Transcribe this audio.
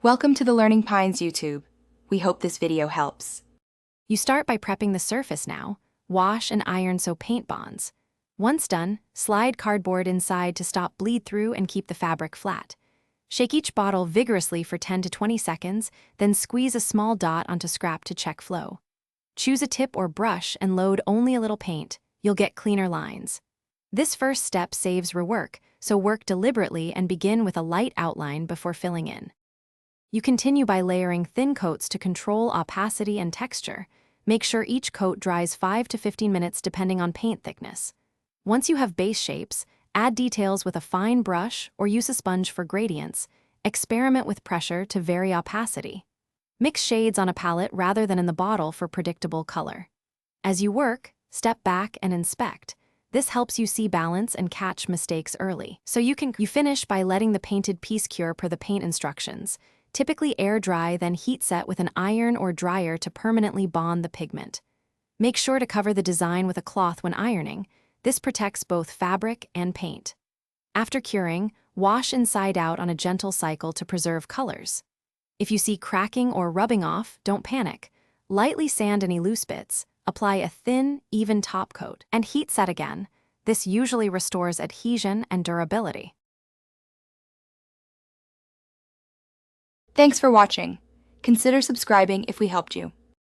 Welcome to the Learning Pines YouTube. We hope this video helps. You start by prepping the surface now. Wash and iron so paint bonds. Once done, slide cardboard inside to stop bleed through and keep the fabric flat. Shake each bottle vigorously for 10 to 20 seconds, then squeeze a small dot onto scrap to check flow. Choose a tip or brush and load only a little paint. You'll get cleaner lines. This first step saves rework, so work deliberately and begin with a light outline before filling in. You continue by layering thin coats to control opacity and texture. Make sure each coat dries 5 to 15 minutes depending on paint thickness. Once you have base shapes, add details with a fine brush or use a sponge for gradients. Experiment with pressure to vary opacity. Mix shades on a palette rather than in the bottle for predictable color. As you work, step back and inspect. This helps you see balance and catch mistakes early. You finish by letting the painted piece cure per the paint instructions. Typically air dry, then heat set with an iron or dryer to permanently bond the pigment. Make sure to cover the design with a cloth when ironing. This protects both fabric and paint. After curing, wash inside out on a gentle cycle to preserve colors. If you see cracking or rubbing off, don't panic. Lightly sand any loose bits, apply a thin, even top coat, and heat set again. This usually restores adhesion and durability. Thanks for watching. Consider subscribing if we helped you.